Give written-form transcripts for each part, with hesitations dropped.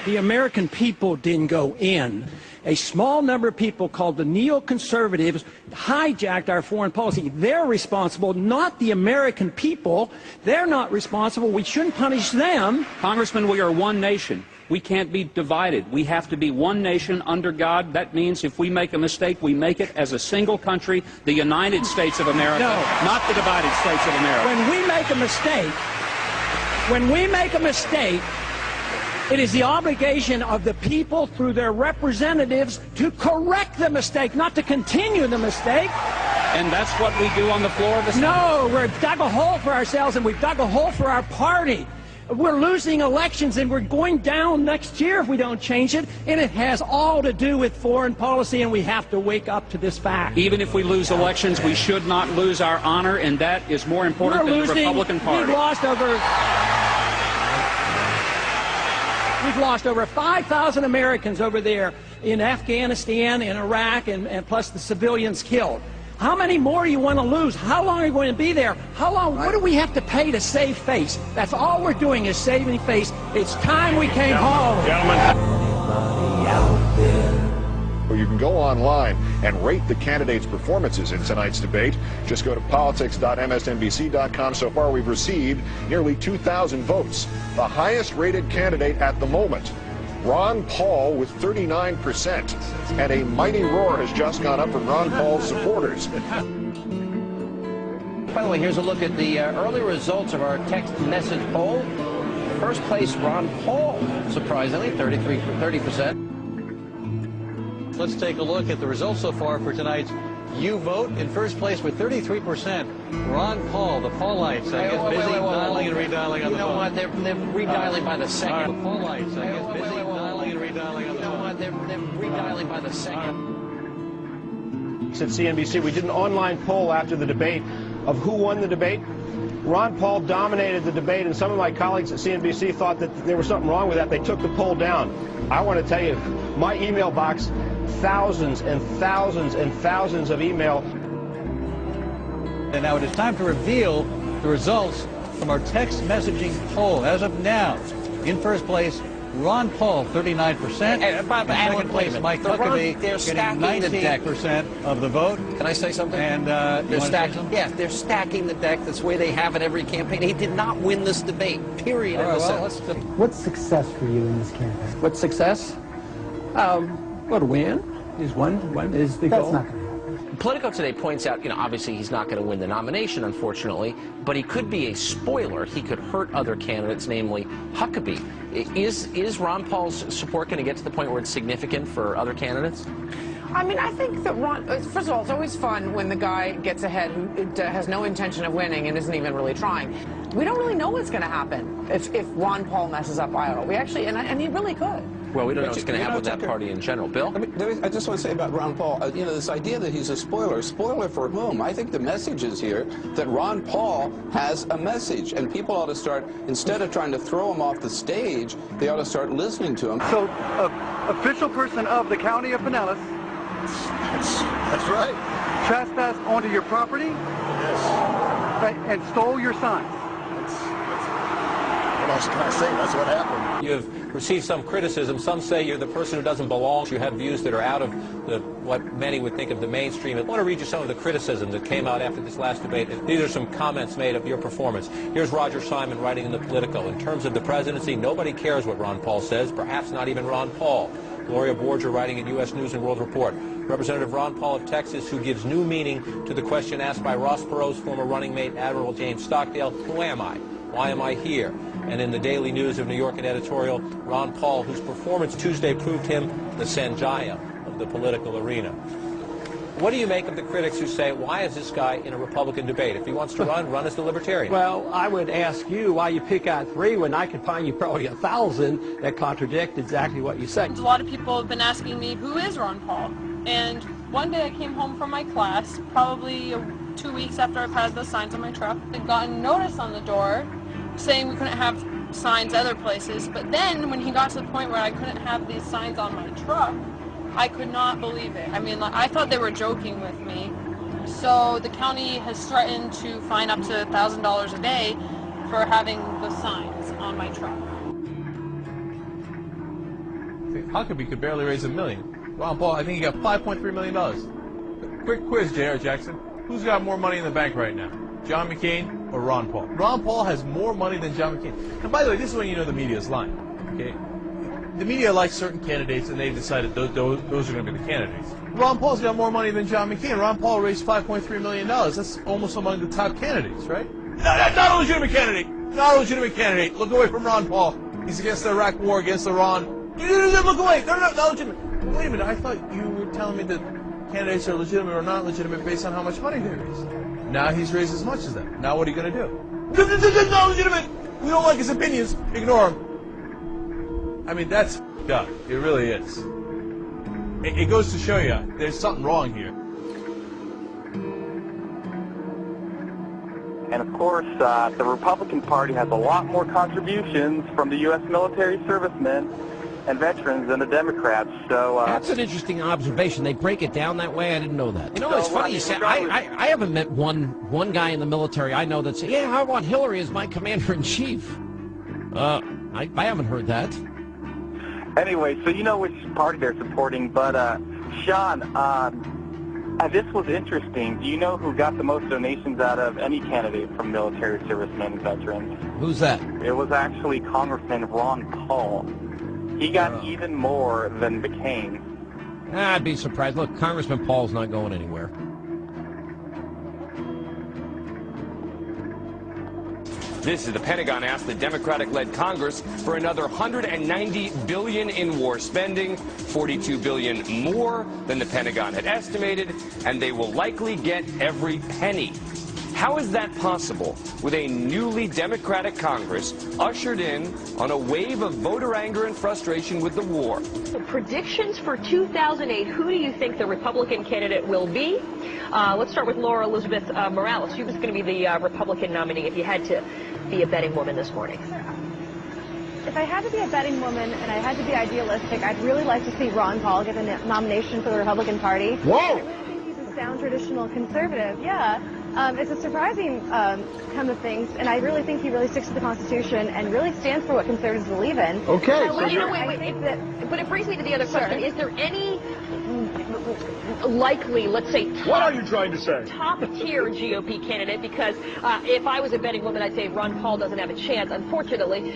The American people didn't go in. A small number of people called the neoconservatives hijacked our foreign policy. They're responsible, not the American people. They're not responsible. We shouldn't punish them. Congressman, we are one nation. We can't be divided. We have to be one nation under God. That means if we make a mistake, we make it as a single country, the United States of America, not the divided States of America. When we make a mistake, it is the obligation of the people through their representatives to correct the mistake, not to continue the mistake. And that's what we do on the floor of the Senate? No, we've dug a hole for ourselves, and we've dug a hole for our party. We're losing elections, and we're going down next year if we don't change it, and it has all to do with foreign policy, and we have to wake up to this fact. Even if we lose elections, we should not lose our honor, and that is more important than the Republican Party. We've lost over 5,000 Americans over there in Afghanistan, in Iraq, and plus the civilians killed. How many more do you want to lose? How long are you going to be there? How long? What do we have to pay to save face? That's all we're doing is saving face. It's time we came home. You can go online and rate the candidates' performances in tonight's debate. Just go to politics.msnbc.com. So far, we've received nearly 2,000 votes. The highest rated candidate at the moment, Ron Paul, with 39%. And a mighty roar has just gone up from Ron Paul's supporters. By the way, here's a look at the early results of our text message poll. First place, Ron Paul, surprisingly, 30%. Let's take a look at the results so far for tonight's You Vote. In first place with 33%, Ron Paul. The Paulites, I guess, busy dialing and redialing on the phone. You know what? They're redialing by the second. The Paulites, I guess, busy dialing and redialing on the phone. You know what? They're redialing by the second. At CNBC, we did an online poll after the debate of who won the debate. Ron Paul dominated the debate, and some of my colleagues at CNBC thought that there was something wrong with that. They took the poll down. I want to tell you, my email box, thousands and thousands and thousands of email. And now it is time to reveal the results from our text messaging poll. As of now, in first place, Ron Paul, 39%. In second place, Mike Huckabee, getting 19% of the vote. Can I say something? And they're stacking. Yeah, they're stacking the deck. That's the way they have it every campaign. He did not win this debate. Period. What's success for you in this campaign? What's success? Well, to win is one is the goal. That's not going to happen. Politico today points out, obviously he's not going to win the nomination, unfortunately, but he could be a spoiler. He could hurt other candidates, namely Huckabee. Is Ron Paul's support going to get to the point where it's significant for other candidates? I mean, I think that Ron, first of all, it's always fun when the guy gets ahead who has no intention of winning and isn't even really trying. We don't really know what's going to happen if Ron Paul messes up Iowa. We actually, and he really could. Well, we don't know what's going to happen with that party in general. Bill? I just want to say about Ron Paul, this idea that he's a spoiler for whom? I think the message is here that Ron Paul has a message, and people ought to start, instead of trying to throw him off the stage, they ought to start listening to him. So, official person of the county of Pinellas. That's right. Trespassed onto your property. Yes. And stole your signs. What else can I say? That's what happened. You've received some criticism. Some say you're the person who doesn't belong. You have views that are out of what many would think of the mainstream. I want to read you some of the criticism that came out after this last debate. These are some comments made of your performance. Here's Roger Simon writing in the Politico. In terms of the presidency, nobody cares what Ron Paul says, perhaps not even Ron Paul. Gloria Borger writing in U.S. News and World Report. Representative Ron Paul of Texas, who gives new meaning to the question asked by Ross Perot's former running mate, Admiral James Stockdale, who am I? Why am I here? And in the Daily News of New York, an editorial, Ron Paul, whose performance Tuesday proved him the Sanjaya of the political arena. What do you make of the critics who say, why is this guy in a Republican debate? If he wants to run as the Libertarian. Well, I would ask you why you pick out 3 when I could find you probably 1,000 that contradict exactly what you say. A lot of people have been asking me, who is Ron Paul? And one day I came home from my class, probably 2 weeks after I've had the signs on my truck. I'd gotten notice on the door saying we couldn't have signs other places, but then when he got to the point where I couldn't have these signs on my truck, I could not believe it. I mean, I thought they were joking with me. So the county has threatened to fine up to $1,000 a day for having the signs on my truck. Huckabee could barely raise $1 million. Ron Paul, I think he got $5.3 million. Quick quiz, J.R. Jackson. Who's got more money in the bank right now? John McCain or Ron Paul? Ron Paul has more money than John McCain. And by the way, this is when you know the media is lying. Okay? The media likes certain candidates, and they've decided those are going to be the candidates. Ron Paul's got more money than John McCain. Ron Paul raised $5.3 million. That's almost among the top candidates, right? Not a legitimate candidate. Not a legitimate candidate. Look away from Ron Paul. He's against the Iraq War, against Iran. Look away. They're not legitimate. Wait a minute. I thought you were telling me that candidates are legitimate or not legitimate based on how much money they raise. Now he's raised as much as that. Now what are you going to do? Not legitimate. We don't like his opinions. Ignore him. I mean, that's up. It really is. It goes to show you there's something wrong here. And of course, the Republican Party has a lot more contributions from the U.S. military servicemen and veterans than the Democrats. So that's an interesting observation. They break it down that way. I didn't know that. You know, it's funny you say. I haven't met one guy in the military I know that says, "Yeah, I want Hillary as my commander-in-chief." I haven't heard that. Anyway, so you know which party they're supporting, but Sean, this was interesting. Do you know who got the most donations out of any candidate from military servicemen and veterans? Who's that? It was actually Congressman Ron Paul. He got even more than McCain. I'd be surprised. Look, Congressman Paul's not going anywhere. This is the Pentagon asked the Democratic-led Congress for another $190 billion in war spending, $42 billion more than the Pentagon had estimated, and they will likely get every penny. How is that possible with a newly Democratic Congress ushered in on a wave of voter anger and frustration with the war? Predictions for 2008, who do you think the Republican candidate will be? Let's start with Laura Elizabeth Morales. She was going to be the Republican nominee if you had to be a betting woman this morning. If I had to be a betting woman and I had to be idealistic, I'd really like to see Ron Paul get the nomination for the Republican Party. Whoa! I really think he's a sound traditional conservative. Yeah. It's a surprising come of things, and I really think he really sticks to the Constitution and really stands for what conservatives believe in. Okay. But it brings me to the other question. Is there any likely, let's say, what are you trying to say? Top-tier GOP candidate? Because if I was a betting woman, I'd say Ron Paul doesn't have a chance, unfortunately,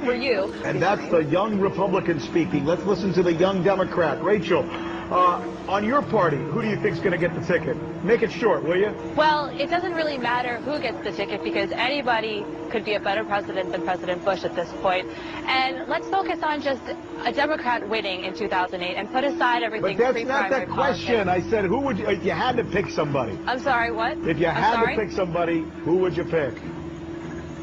for you. And that's the young Republican speaking. Let's listen to the young Democrat. Rachel, on your party, who do you think's going to get the ticket? Make it short, will you? Well, it doesn't really matter who gets the ticket because anybody could be a better president than President Bush at this point. And let's focus on just a Democrat winning in 2008 and put aside everything. But that's not the question. I said, who would you, if you had to pick somebody? I'm sorry, what? If you had to pick somebody, who would you pick?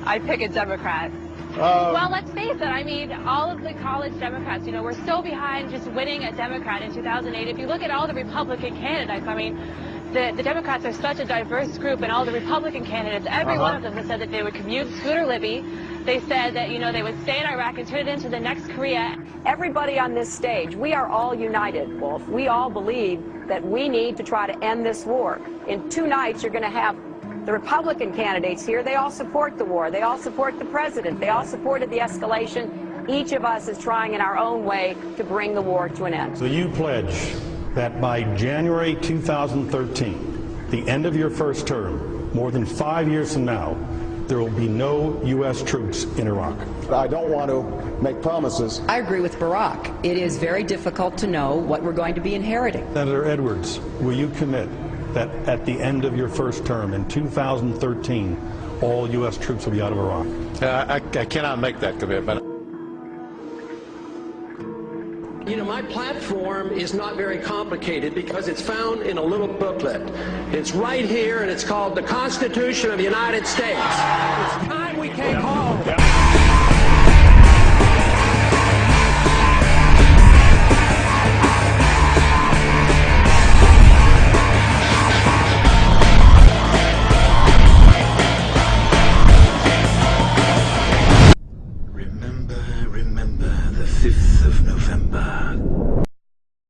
I'd pick a Democrat. Well, let's face it, I mean, all of the college Democrats, you know, we're so behind just winning a Democrat in 2008. If you look at all the Republican candidates, I mean, the Democrats are such a diverse group, and all the Republican candidates, every one of them has said that they would commute Scooter Libby. They said that, you know, they would stay in Iraq and turn it into the next Korea. Everybody on this stage, we are all united, Wolf. We all believe that we need to try to end this war. In 2 nights, you're going to have the Republican candidates here. They all support the war. They all support the president. They all supported the escalation. Each of us is trying in our own way to bring the war to an end. So you pledge that by January 2013, the end of your first term, more than 5 years from now, there will be no U.S. troops in Iraq. I don't want to make promises. I agree with Barack. It is very difficult to know what we're going to be inheriting. Senator Edwards, will you commit that at the end of your first term in 2013, all U.S. troops will be out of Iraq? I cannot make that commitment. You know, my platform is not very complicated because it's found in a little booklet. It's right here, and it's called the Constitution of the United States. It's time we came home.